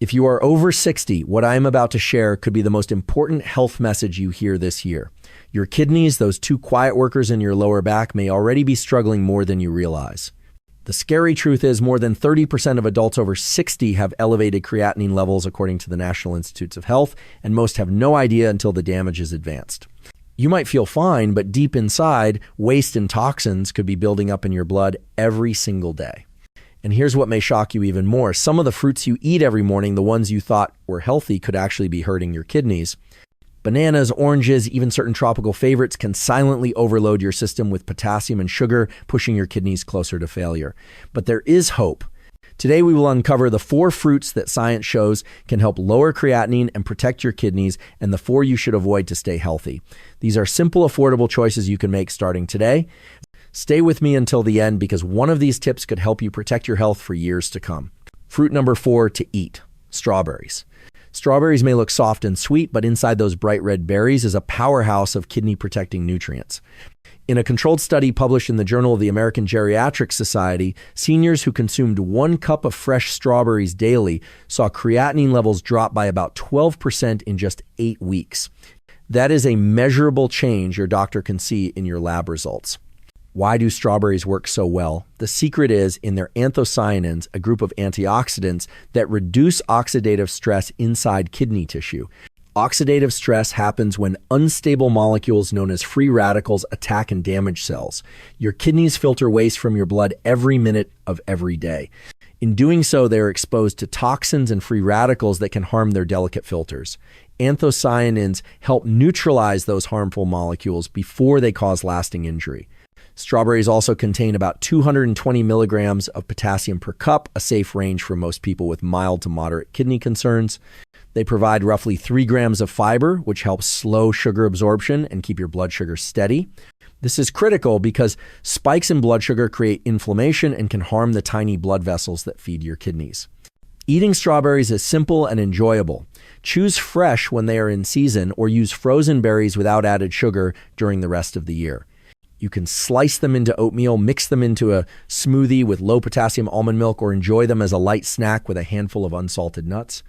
If you are over 60, what I am about to share could be the most important health message you hear this year. Your kidneys, those two quiet workers in your lower back, may already be struggling more than you realize. The scary truth is more than 30% of adults over 60 have elevated creatinine levels according to the National Institutes of Health, and most have no idea until the damage is advanced. You might feel fine, but deep inside, waste and toxins could be building up in your blood every single day. And here's what may shock you even more. Some of the fruits you eat every morning, the ones you thought were healthy, could actually be hurting your kidneys. Bananas, oranges, even certain tropical favorites can silently overload your system with potassium and sugar, pushing your kidneys closer to failure. But there is hope. Today, we will uncover the 4 fruits that science shows can help lower creatinine and protect your kidneys, and the 4 you should avoid to stay healthy. These are simple, affordable choices you can make starting today. Stay with me until the end because one of these tips could help you protect your health for years to come. Fruit number 4 to eat: strawberries. Strawberries may look soft and sweet, but inside those bright red berries is a powerhouse of kidney-protecting nutrients. In a controlled study published in the Journal of the American Geriatric Society, seniors who consumed 1 cup of fresh strawberries daily saw creatinine levels drop by about 12% in just 8 weeks. That is a measurable change your doctor can see in your lab results. Why do strawberries work so well? The secret is in their anthocyanins, a group of antioxidants that reduce oxidative stress inside kidney tissue. Oxidative stress happens when unstable molecules known as free radicals attack and damage cells. Your kidneys filter waste from your blood every minute of every day. In doing so, they are exposed to toxins and free radicals that can harm their delicate filters. Anthocyanins help neutralize those harmful molecules before they cause lasting injury. Strawberries also contain about 220 milligrams of potassium per cup, a safe range for most people with mild to moderate kidney concerns. They provide roughly 3 grams of fiber, which helps slow sugar absorption and keep your blood sugar steady. This is critical because spikes in blood sugar create inflammation and can harm the tiny blood vessels that feed your kidneys. Eating strawberries is simple and enjoyable. Choose fresh when they are in season or use frozen berries without added sugar during the rest of the year. You can slice them into oatmeal, mix them into a smoothie with low potassium almond milk, or enjoy them as a light snack with a handful of unsalted nuts.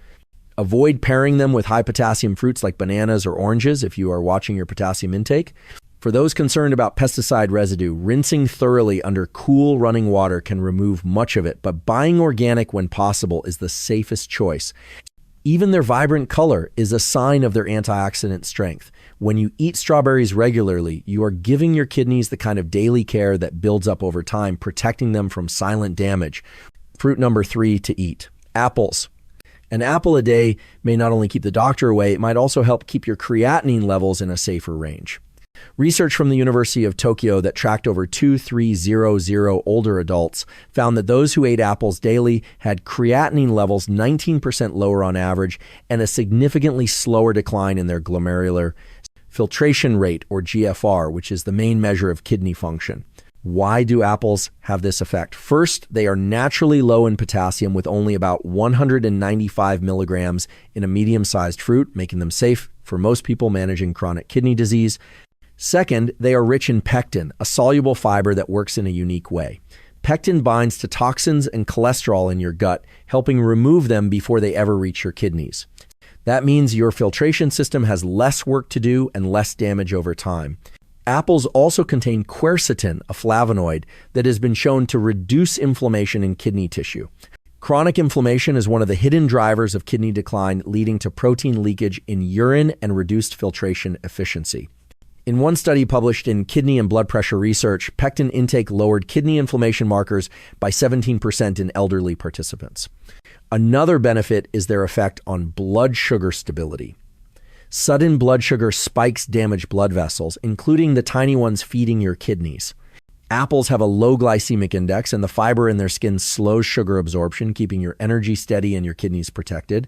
Avoid pairing them with high potassium fruits like bananas or oranges if you are watching your potassium intake. For those concerned about pesticide residue, rinsing thoroughly under cool running water can remove much of it, but buying organic when possible is the safest choice. Even their vibrant color is a sign of their antioxidant strength. When you eat strawberries regularly, you are giving your kidneys the kind of daily care that builds up over time, protecting them from silent damage. Fruit number 3 to eat: apples. An apple a day may not only keep the doctor away, it might also help keep your creatinine levels in a safer range. Research from the University of Tokyo that tracked over 2,300 older adults found that those who ate apples daily had creatinine levels 19% lower on average and a significantly slower decline in their glomerular filtration rate, or GFR, which is the main measure of kidney function. Why do apples have this effect? First, they are naturally low in potassium with only about 195 milligrams in a medium-sized fruit, making them safe for most people managing chronic kidney disease. Second, they are rich in pectin, a soluble fiber that works in a unique way. Pectin binds to toxins and cholesterol in your gut, helping remove them before they ever reach your kidneys. That means your filtration system has less work to do and less damage over time. Apples also contain quercetin, a flavonoid that has been shown to reduce inflammation in kidney tissue. Chronic inflammation is one of the hidden drivers of kidney decline, leading to protein leakage in urine and reduced filtration efficiency. In one study published in Kidney and Blood Pressure Research, pectin intake lowered kidney inflammation markers by 17% in elderly participants. Another benefit is their effect on blood sugar stability. Sudden blood sugar spikes damage blood vessels, including the tiny ones feeding your kidneys. Apples have a low glycemic index, and the fiber in their skin slows sugar absorption, keeping your energy steady and your kidneys protected.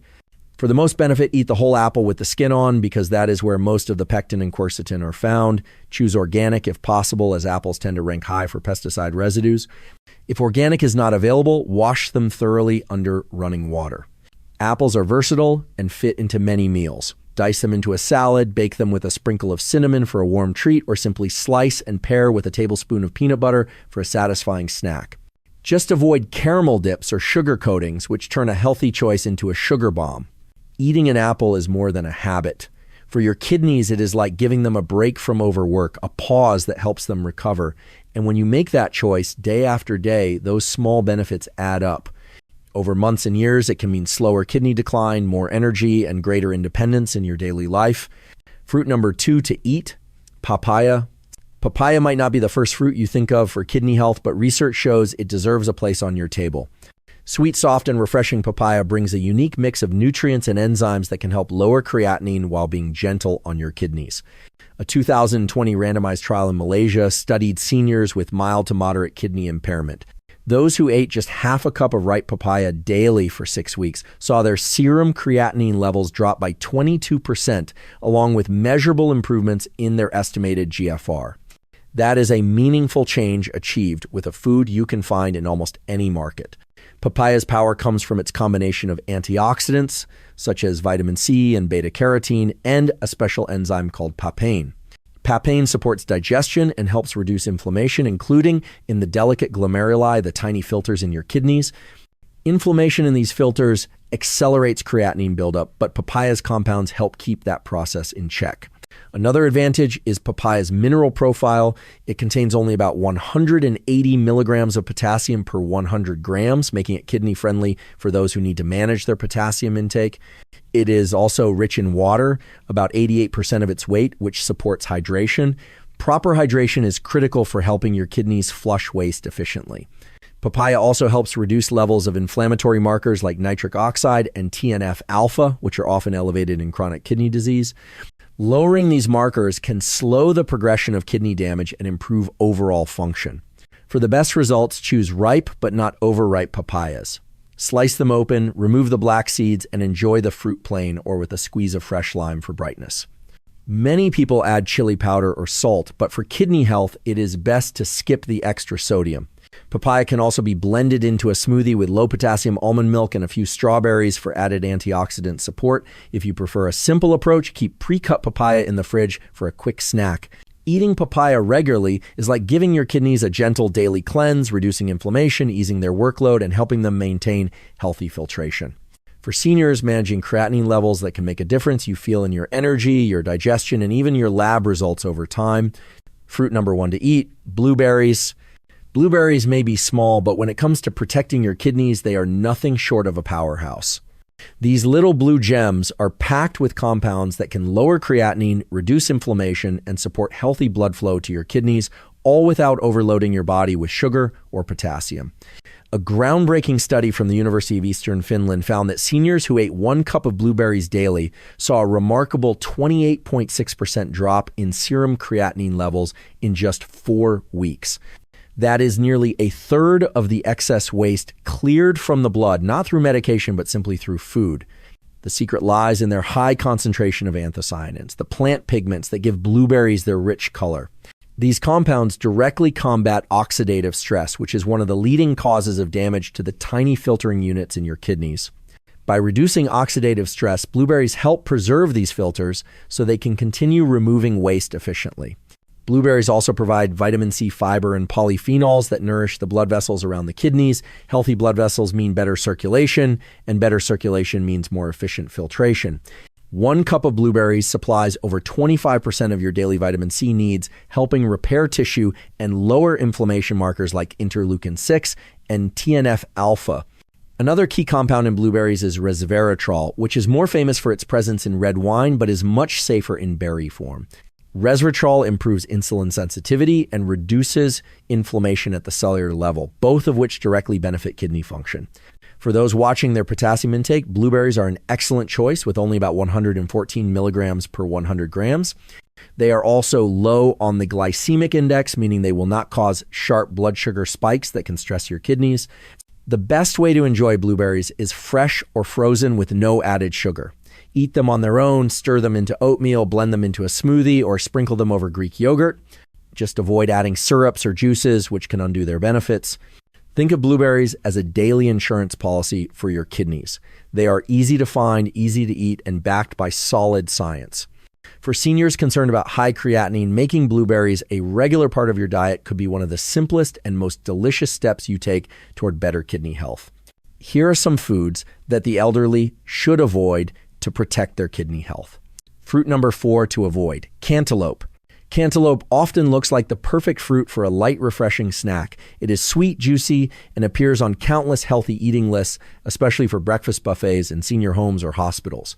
For the most benefit, eat the whole apple with the skin on because that is where most of the pectin and quercetin are found. Choose organic if possible, as apples tend to rank high for pesticide residues. If organic is not available, wash them thoroughly under running water. Apples are versatile and fit into many meals. Dice them into a salad, bake them with a sprinkle of cinnamon for a warm treat, or simply slice and pair with a tablespoon of peanut butter for a satisfying snack. Just avoid caramel dips or sugar coatings, which turn a healthy choice into a sugar bomb. Eating an apple is more than a habit. For your kidneys, it is like giving them a break from overwork, a pause that helps them recover. And when you make that choice day after day, those small benefits add up. Over months and years, it can mean slower kidney decline, more energy, and greater independence in your daily life. Fruit number 2 to eat, papaya. Papaya might not be the first fruit you think of for kidney health, but research shows it deserves a place on your table. Sweet, soft, and refreshing papaya brings a unique mix of nutrients and enzymes that can help lower creatinine while being gentle on your kidneys. A 2020 randomized trial in Malaysia studied seniors with mild to moderate kidney impairment. Those who ate just half a cup of ripe papaya daily for 6 weeks saw their serum creatinine levels drop by 22%, along with measurable improvements in their estimated GFR. That is a meaningful change achieved with a food you can find in almost any market. Papaya's power comes from its combination of antioxidants, such as vitamin C and beta-carotene, and a special enzyme called papain. Papain supports digestion and helps reduce inflammation, including in the delicate glomeruli, the tiny filters in your kidneys. Inflammation in these filters accelerates creatinine buildup, but papaya's compounds help keep that process in check. Another advantage is papaya's mineral profile. It contains only about 180 milligrams of potassium per 100 grams, making it kidney-friendly for those who need to manage their potassium intake. It is also rich in water, about 88% of its weight, which supports hydration. Proper hydration is critical for helping your kidneys flush waste efficiently. Papaya also helps reduce levels of inflammatory markers like nitric oxide and TNF-alpha, which are often elevated in chronic kidney disease. Lowering these markers can slow the progression of kidney damage and improve overall function. For the best results, choose ripe but not overripe papayas. Slice them open, remove the black seeds, and enjoy the fruit plain or with a squeeze of fresh lime for brightness. Many people add chili powder or salt, but for kidney health, it is best to skip the extra sodium. Papaya can also be blended into a smoothie with low-potassium almond milk and a few strawberries for added antioxidant support. If you prefer a simple approach, keep pre-cut papaya in the fridge for a quick snack. Eating papaya regularly is like giving your kidneys a gentle daily cleanse, reducing inflammation, easing their workload, and helping them maintain healthy filtration. For seniors, managing creatinine levels that can make a difference you feel in your energy, your digestion, and even your lab results over time. Fruit number 1 to eat, blueberries. Blueberries may be small, but when it comes to protecting your kidneys, they are nothing short of a powerhouse. These little blue gems are packed with compounds that can lower creatinine, reduce inflammation, and support healthy blood flow to your kidneys, all without overloading your body with sugar or potassium. A groundbreaking study from the University of Eastern Finland found that seniors who ate 1 cup of blueberries daily saw a remarkable 28.6% drop in serum creatinine levels in just 4 weeks. That is nearly a third of the excess waste cleared from the blood, not through medication, but simply through food. The secret lies in their high concentration of anthocyanins, the plant pigments that give blueberries their rich color. These compounds directly combat oxidative stress, which is one of the leading causes of damage to the tiny filtering units in your kidneys. By reducing oxidative stress, blueberries help preserve these filters so they can continue removing waste efficiently. Blueberries also provide vitamin C, fiber, and polyphenols that nourish the blood vessels around the kidneys. Healthy blood vessels mean better circulation, and better circulation means more efficient filtration. 1 cup of blueberries supplies over 25% of your daily vitamin C needs, helping repair tissue and lower inflammation markers like interleukin-6 and TNF-alpha. Another key compound in blueberries is resveratrol, which is more famous for its presence in red wine, but is much safer in berry form. Resveratrol improves insulin sensitivity and reduces inflammation at the cellular level, both of which directly benefit kidney function. For those watching their potassium intake, blueberries are an excellent choice with only about 114 milligrams per 100 grams. They are also low on the glycemic index, meaning they will not cause sharp blood sugar spikes that can stress your kidneys. The best way to enjoy blueberries is fresh or frozen with no added sugar. Eat them on their own, stir them into oatmeal, blend them into a smoothie, or sprinkle them over Greek yogurt. Just avoid adding syrups or juices, which can undo their benefits. Think of blueberries as a daily insurance policy for your kidneys. They are easy to find, easy to eat, and backed by solid science. For seniors concerned about high creatinine, making blueberries a regular part of your diet could be one of the simplest and most delicious steps you take toward better kidney health. Here are some foods that the elderly should avoid to protect their kidney health. Fruit number 4 to avoid: cantaloupe. Cantaloupe often looks like the perfect fruit for a light, refreshing snack. It is sweet, juicy, and appears on countless healthy eating lists, especially for breakfast buffets in senior homes or hospitals.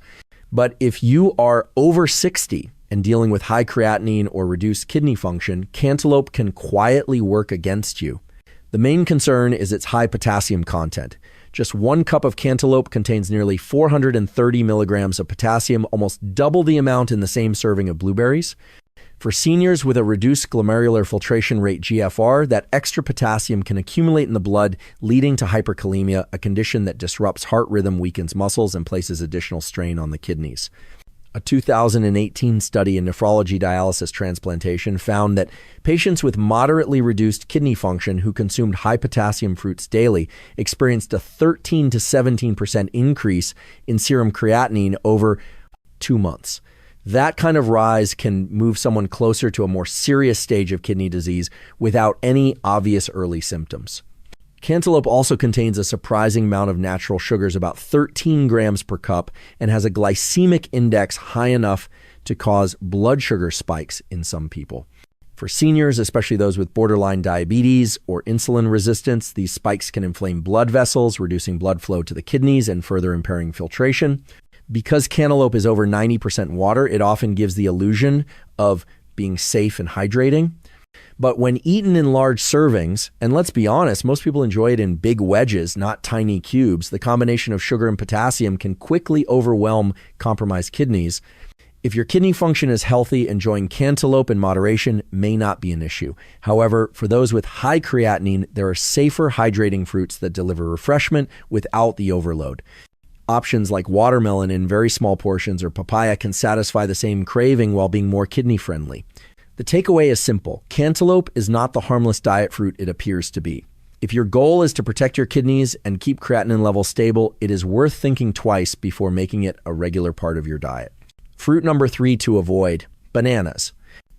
But if you are over 60 and dealing with high creatinine or reduced kidney function, cantaloupe can quietly work against you. The main concern is its high potassium content. Just 1 cup of cantaloupe contains nearly 430 milligrams of potassium, almost double the amount in the same serving of blueberries. For seniors with a reduced glomerular filtration rate GFR, that extra potassium can accumulate in the blood, leading to hyperkalemia, a condition that disrupts heart rhythm, weakens muscles, and places additional strain on the kidneys. A 2018 study in nephrology dialysis transplantation found that patients with moderately reduced kidney function who consumed high potassium fruits daily experienced a 13 to 17% increase in serum creatinine over 2 months. That kind of rise can move someone closer to a more serious stage of kidney disease without any obvious early symptoms. Cantaloupe also contains a surprising amount of natural sugars, about 13 grams per cup, and has a glycemic index high enough to cause blood sugar spikes in some people. For seniors, especially those with borderline diabetes or insulin resistance, these spikes can inflame blood vessels, reducing blood flow to the kidneys and further impairing filtration. Because cantaloupe is over 90% water, it often gives the illusion of being safe and hydrating. But when eaten in large servings, and let's be honest, most people enjoy it in big wedges, not tiny cubes, the combination of sugar and potassium can quickly overwhelm compromised kidneys. If your kidney function is healthy, enjoying cantaloupe in moderation may not be an issue. However, for those with high creatinine, there are safer hydrating fruits that deliver refreshment without the overload. Options like watermelon in very small portions or papaya can satisfy the same craving while being more kidney friendly. The takeaway is simple. Cantaloupe is not the harmless diet fruit it appears to be. If your goal is to protect your kidneys and keep creatinine levels stable, it is worth thinking twice before making it a regular part of your diet. Fruit number 3 to avoid: bananas.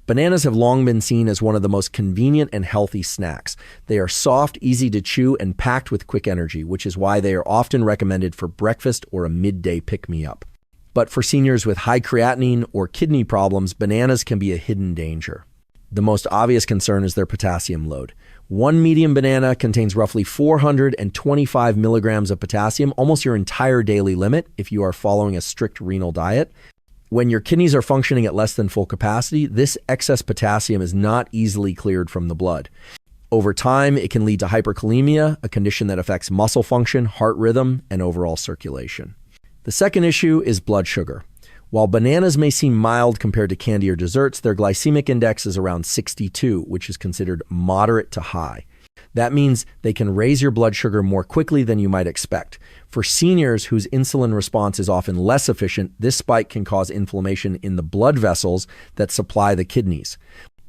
Bananas have long been seen as one of the most convenient and healthy snacks. They are soft, easy to chew, and packed with quick energy, which is why they are often recommended for breakfast or a midday pick-me-up. But for seniors with high creatinine or kidney problems, bananas can be a hidden danger. The most obvious concern is their potassium load. 1 medium banana contains roughly 425 milligrams of potassium, almost your entire daily limit if you are following a strict renal diet. When your kidneys are functioning at less than full capacity, this excess potassium is not easily cleared from the blood. Over time, it can lead to hyperkalemia, a condition that affects muscle function, heart rhythm, and overall circulation. The second issue is blood sugar. While bananas may seem mild compared to candy or desserts, their glycemic index is around 62, which is considered moderate to high. That means they can raise your blood sugar more quickly than you might expect. For seniors whose insulin response is often less efficient, this spike can cause inflammation in the blood vessels that supply the kidneys.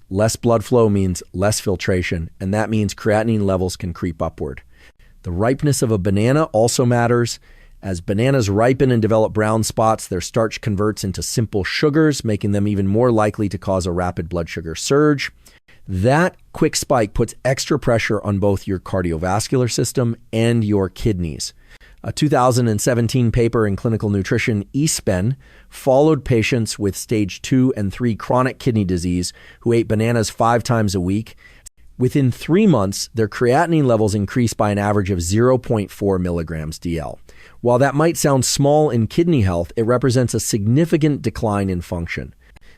Less blood flow means less filtration, and that means creatinine levels can creep upward. The ripeness of a banana also matters. As bananas ripen and develop brown spots, their starch converts into simple sugars, making them even more likely to cause a rapid blood sugar surge. That quick spike puts extra pressure on both your cardiovascular system and your kidneys. A 2017 paper in Clinical Nutrition, eSpen, followed patients with stage 2 and 3 chronic kidney disease who ate bananas 5 times a week. Within 3 months, their creatinine levels increased by an average of 0.4 milligrams DL. While that might sound small in kidney health, it represents a significant decline in function.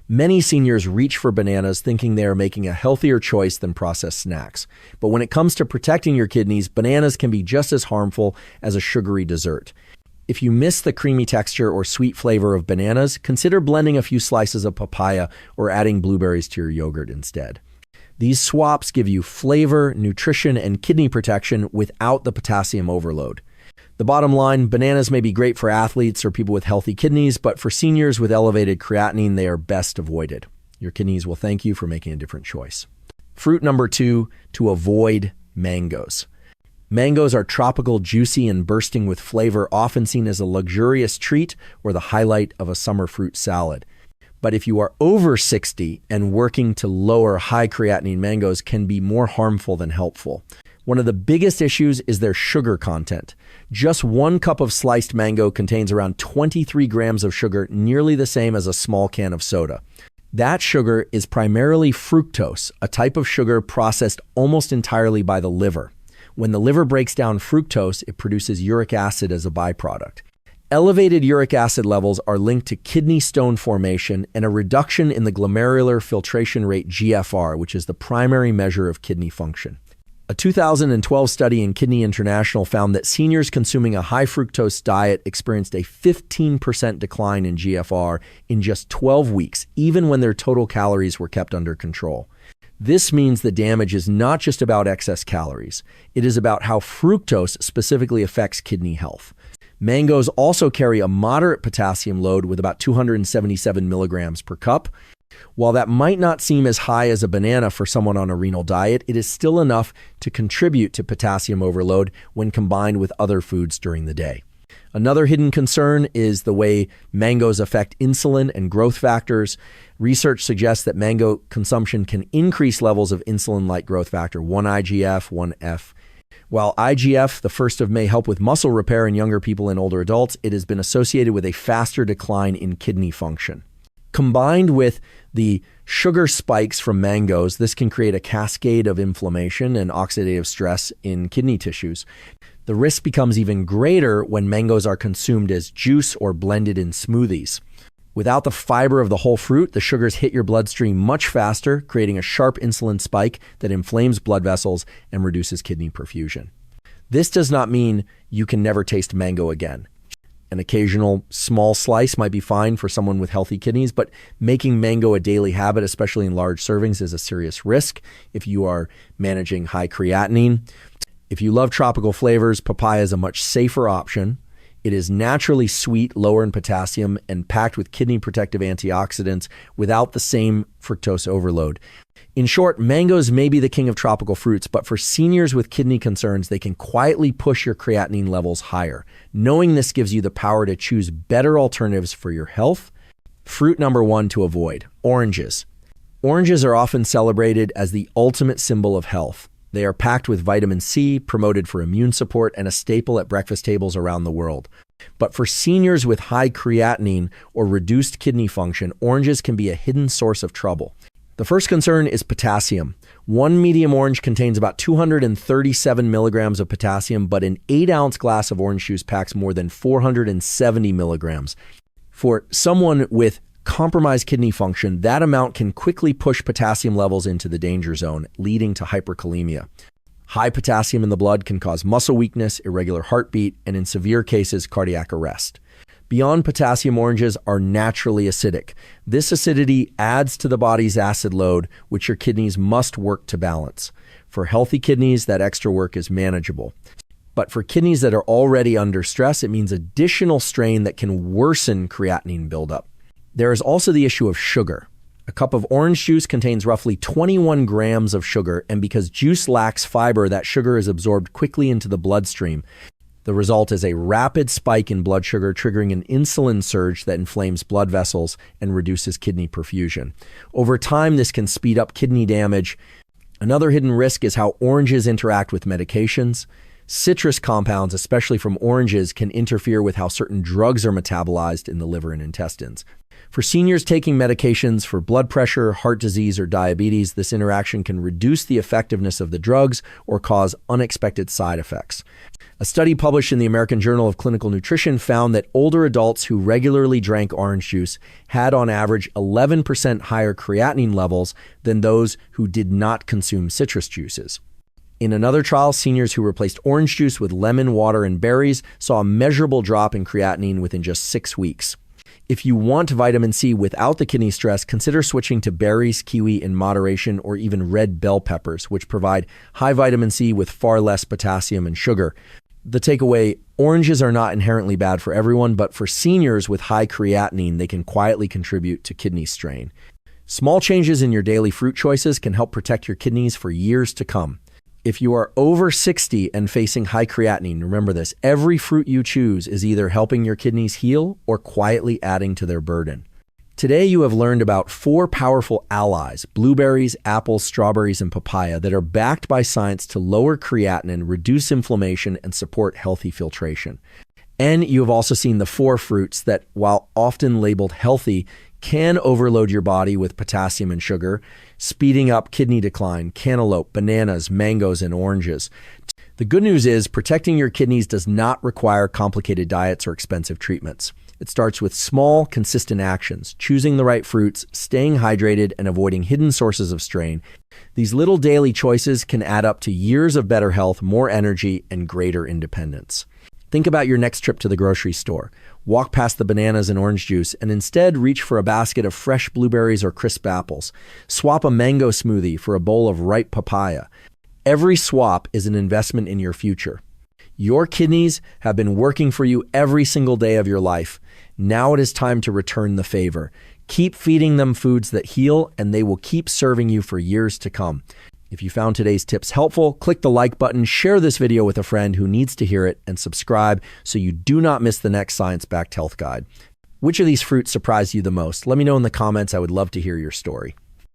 Many seniors reach for bananas thinking they are making a healthier choice than processed snacks. But when it comes to protecting your kidneys, bananas can be just as harmful as a sugary dessert. If you miss the creamy texture or sweet flavor of bananas, consider blending a few slices of papaya or adding blueberries to your yogurt instead. These swaps give you flavor, nutrition, and kidney protection without the potassium overload. The bottom line, bananas may be great for athletes or people with healthy kidneys, but for seniors with elevated creatinine, they are best avoided. Your kidneys will thank you for making a different choice. Fruit number 2, to avoid: mangoes. Mangoes are tropical, juicy, and bursting with flavor, often seen as a luxurious treat or the highlight of a summer fruit salad. But if you are over 60 and working to lower high creatinine mangoes can be more harmful than helpful. One of the biggest issues is their sugar content. Just 1 cup of sliced mango contains around 23 grams of sugar, nearly the same as a small can of soda. That sugar is primarily fructose, a type of sugar processed almost entirely by the liver. When the liver breaks down fructose, it produces uric acid as a byproduct. Elevated uric acid levels are linked to kidney stone formation and a reduction in the glomerular filtration rate GFR, which is the primary measure of kidney function. A 2012 study in Kidney International found that seniors consuming a high fructose diet experienced a 15% decline in GFR in just 12 weeks, even when their total calories were kept under control. This means the damage is not just about excess calories. It is about how fructose specifically affects kidney health. Mangoes also carry a moderate potassium load with about 277 milligrams per cup. While that might not seem as high as a banana for someone on a renal diet, it is still enough to contribute to potassium overload when combined with other foods during the day. Another hidden concern is the way mangoes affect insulin and growth factors. Research suggests that mango consumption can increase levels of insulin-like growth factor 1-IGF, 1F. While IGF, the first of, may help with muscle repair in younger people and older adults, it has been associated with a faster decline in kidney function. Combined with the sugar spikes from mangoes, this can create a cascade of inflammation and oxidative stress in kidney tissues. The risk becomes even greater when mangoes are consumed as juice or blended in smoothies. Without the fiber of the whole fruit, the sugars hit your bloodstream much faster, creating a sharp insulin spike that inflames blood vessels and reduces kidney perfusion. This does not mean you can never taste mango again. An occasional small slice might be fine for someone with healthy kidneys, but making mango a daily habit, especially in large servings, is a serious risk if you are managing high creatinine. If you love tropical flavors, papaya is a much safer option. It is naturally sweet, lower in potassium, and packed with kidney protective antioxidants without the same fructose overload. In short, mangoes may be the king of tropical fruits, but for seniors with kidney concerns, they can quietly push your creatinine levels higher. Knowing this gives you the power to choose better alternatives for your health. Fruit number 1 to avoid: oranges. Oranges are often celebrated as the ultimate symbol of health. They are packed with vitamin C, promoted for immune support, and a staple at breakfast tables around the world. But for seniors with high creatinine or reduced kidney function, oranges can be a hidden source of trouble. The first concern is potassium. 1 medium orange contains about 237 milligrams of potassium, but an 8-ounce glass of orange juice packs more than 470 milligrams. For someone with compromised kidney function, that amount can quickly push potassium levels into the danger zone, leading to hyperkalemia. High potassium in the blood can cause muscle weakness, irregular heartbeat, and in severe cases, cardiac arrest. Beyond potassium, oranges are naturally acidic. This acidity adds to the body's acid load, which your kidneys must work to balance. For healthy kidneys, that extra work is manageable. But for kidneys that are already under stress, it means additional strain that can worsen creatinine buildup. There is also the issue of sugar. A cup of orange juice contains roughly 21 grams of sugar, and because juice lacks fiber, that sugar is absorbed quickly into the bloodstream. The result is a rapid spike in blood sugar, triggering an insulin surge that inflames blood vessels and reduces kidney perfusion. Over time, this can speed up kidney damage. Another hidden risk is how oranges interact with medications. Citrus compounds, especially from oranges, can interfere with how certain drugs are metabolized in the liver and intestines. For seniors taking medications for blood pressure, heart disease, or diabetes, this interaction can reduce the effectiveness of the drugs or cause unexpected side effects. A study published in the American Journal of Clinical Nutrition found that older adults who regularly drank orange juice had on average 11% higher creatinine levels than those who did not consume citrus juices. In another trial, seniors who replaced orange juice with lemon, water, and berries saw a measurable drop in creatinine within just 6 weeks. If you want vitamin C without the kidney stress, consider switching to berries, kiwi in moderation, or even red bell peppers, which provide high vitamin C with far less potassium and sugar. The takeaway: oranges are not inherently bad for everyone, but for seniors with high creatinine, they can quietly contribute to kidney strain. Small changes in your daily fruit choices can help protect your kidneys for years to come. If you are over 60 and facing high creatinine, remember this: every fruit you choose is either helping your kidneys heal or quietly adding to their burden. Today you have learned about 4 powerful allies, blueberries, apples, strawberries, and papaya, that are backed by science to lower creatinine, reduce inflammation, and support healthy filtration. And you have also seen the 4 fruits that, while often labeled healthy, can overload your body with potassium and sugar, speeding up kidney decline: cantaloupe, bananas, mangoes, and oranges. The good news is protecting your kidneys does not require complicated diets or expensive treatments. It starts with small, consistent actions: choosing the right fruits, staying hydrated, and avoiding hidden sources of strain. These little daily choices can add up to years of better health, more energy, and greater independence. Think about your next trip to the grocery store. Walk past the bananas and orange juice and instead reach for a basket of fresh blueberries or crisp apples. Swap a mango smoothie for a bowl of ripe papaya. Every swap is an investment in your future. Your kidneys have been working for you every single day of your life. Now it is time to return the favor. Keep feeding them foods that heal, and they will keep serving you for years to come. If you found today's tips helpful, click the like button, share this video with a friend who needs to hear it, and subscribe so you do not miss the next science-backed health guide. Which of these fruits surprised you the most? Let me know in the comments. I would love to hear your story.